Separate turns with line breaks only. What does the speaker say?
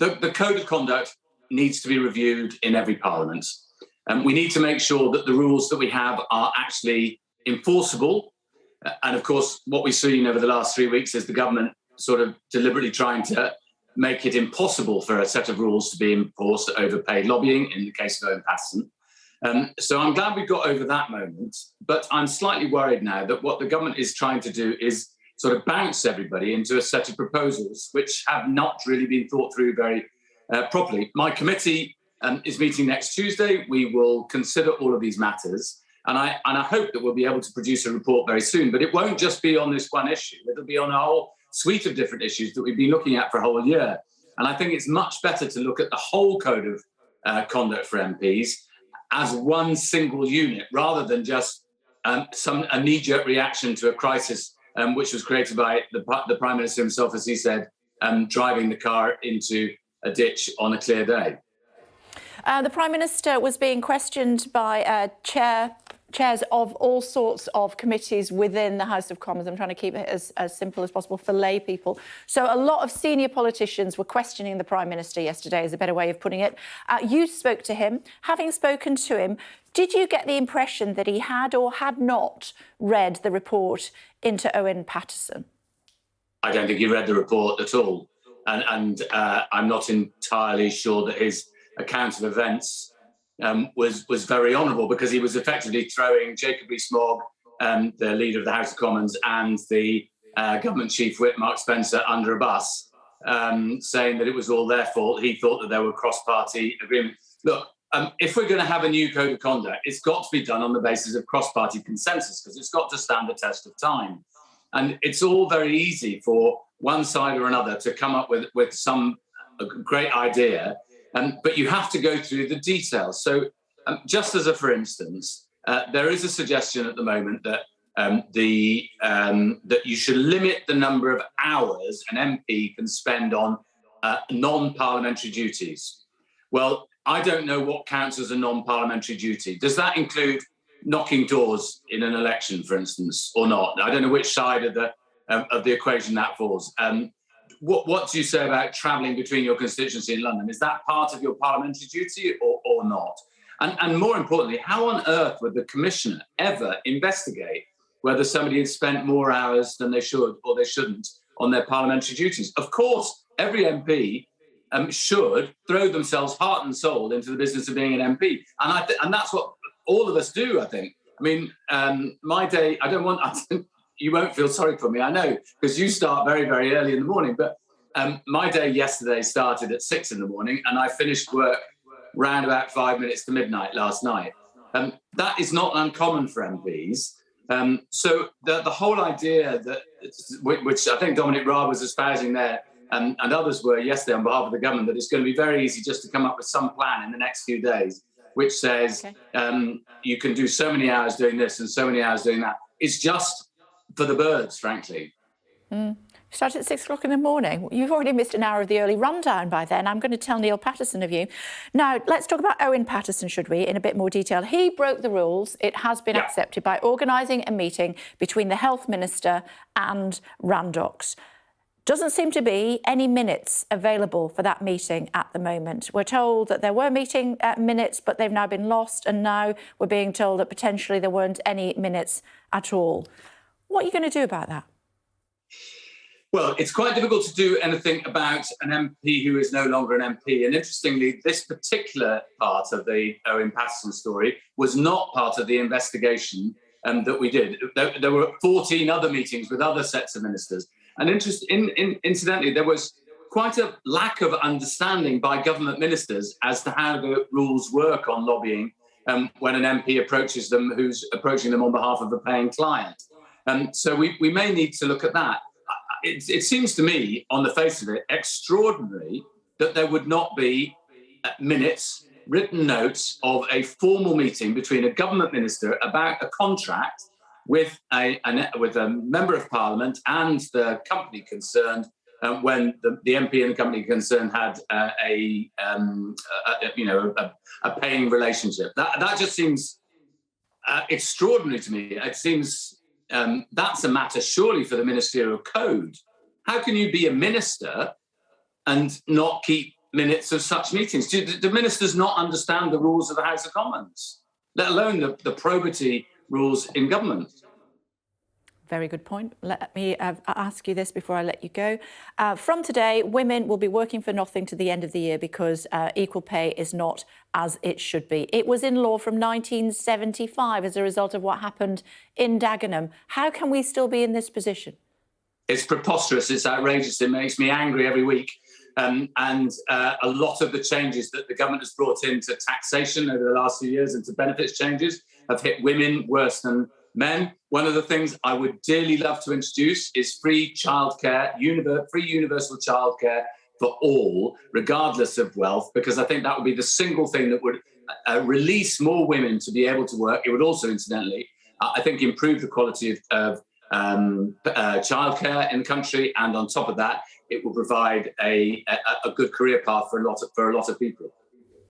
The code of conduct needs to be reviewed in every parliament. We need to make sure that the rules that we have are actually enforceable. And of course, what we've seen over the last 3 weeks is the government sort of deliberately trying to make it impossible for a set of rules to be enforced, overpaid lobbying in the case of Owen Paterson. So I'm glad we got over that moment, but I'm slightly worried now that what the government is trying to do is sort of bounce everybody into a set of proposals which have not really been thought through very properly. My committee is meeting next Tuesday. We will consider all of these matters, and I hope that we'll be able to produce a report very soon, but it won't just be on this one issue. It'll be on a whole suite of different issues that we've been looking at for a whole year. And I think it's much better to look at the whole code of conduct for MPs as one single unit, rather than just a knee-jerk reaction to a crisis which was created by the Prime Minister himself, as he said, driving the car into a ditch on a clear day.
The Prime Minister was being questioned by chairs of all sorts of committees within the House of Commons. I'm trying to keep it as simple as possible for lay people. So a lot of senior politicians were questioning the Prime Minister yesterday, is a better way of putting it. You spoke to him. Having spoken to him, did you get the impression that he had or had not read the report into Owen Paterson?
I don't think he read the report at all. And I'm not entirely sure that his account of events was very honourable, because he was effectively throwing Jacob Rees-Mogg, the leader of the House of Commons, and the government chief whip, Mark Spencer, under a bus, saying that it was all their fault. He thought that there were cross-party agreements. Look, if we're going to have a new code of conduct, it's got to be done on the basis of cross-party consensus, because it's got to stand the test of time. And it's all very easy for one side or another to come up with some great idea, but you have to go through the details. So just as a for instance, there is a suggestion at the moment that that you should limit the number of hours an MP can spend on non-parliamentary duties. Well, I don't know what counts as a non-parliamentary duty. Does that include knocking doors in an election, for instance, or not? I don't know which side of the equation that falls. What do you say about travelling between your constituency in London? Is that part of your parliamentary duty or not? And more importantly, how on earth would the Commissioner ever investigate whether somebody had spent more hours than they should or they shouldn't on their parliamentary duties? Of course, every MP should throw themselves heart and soul into the business of being an MP. And that's what all of us do, I think. I mean, my day, you won't feel sorry for me, I know, because you start very, very early in the morning. But my day yesterday started at 6 in the morning, and I finished work round about 5 minutes to midnight last night. That is not uncommon for MPs. So the whole idea that, which I think Dominic Raab was espousing there, and others were yesterday on behalf of the government, that it's going to be very easy just to come up with some plan in the next few days, which says you can do so many hours doing this and so many hours doing that. It's just for the birds, frankly.
Start at 6 o'clock in the morning. You've already missed an hour of the early rundown by then. I'm going to tell Neil Paterson of you. Now, let's talk about Owen Paterson, should we, in a bit more detail. He broke the rules. It has been accepted by organising a meeting between the Health Minister and Randox. Doesn't seem to be any minutes available for that meeting at the moment. We're told that there were meeting minutes, but they've now been lost, and now we're being told that potentially there weren't any minutes at all. What are you going to do about that?
Well, it's quite difficult to do anything about an MP who is no longer an MP. And interestingly, this particular part of the Owen Paterson story was not part of the investigation that we did. There were 14 other meetings with other sets of ministers. And incidentally, there was quite a lack of understanding by government ministers as to how the rules work on lobbying when an MP approaches them who's approaching them on behalf of a paying client. So we may need to look at that. It seems to me, on the face of it, extraordinary that there would not be minutes, written notes of a formal meeting between a government minister about a contract with a member of Parliament and the company concerned, when the MP and the company concerned had a paying relationship. That just seems extraordinary to me. It seems that's a matter surely for the ministerial code. How can you be a minister and not keep minutes of such meetings? Do ministers not understand the rules of the House of Commons, let alone the probity rules in government?
Very good point. Let me ask you this before I let you go. From today, women will be working for nothing to the end of the year because equal pay is not as it should be. It was in law from 1975 as a result of what happened in Dagenham. How can we still be in this position?
It's preposterous. It's outrageous. It makes me angry every week. A lot of the changes that the government has brought into taxation over the last few years and to benefits changes have hit women worse than men. One of the things I would dearly love to introduce is free childcare, free universal childcare for all, regardless of wealth, because I think that would be the single thing that would release more women to be able to work. It would also, incidentally, I think, improve the quality of childcare in the country, and on top of that, it will provide a good career path for a lot of people.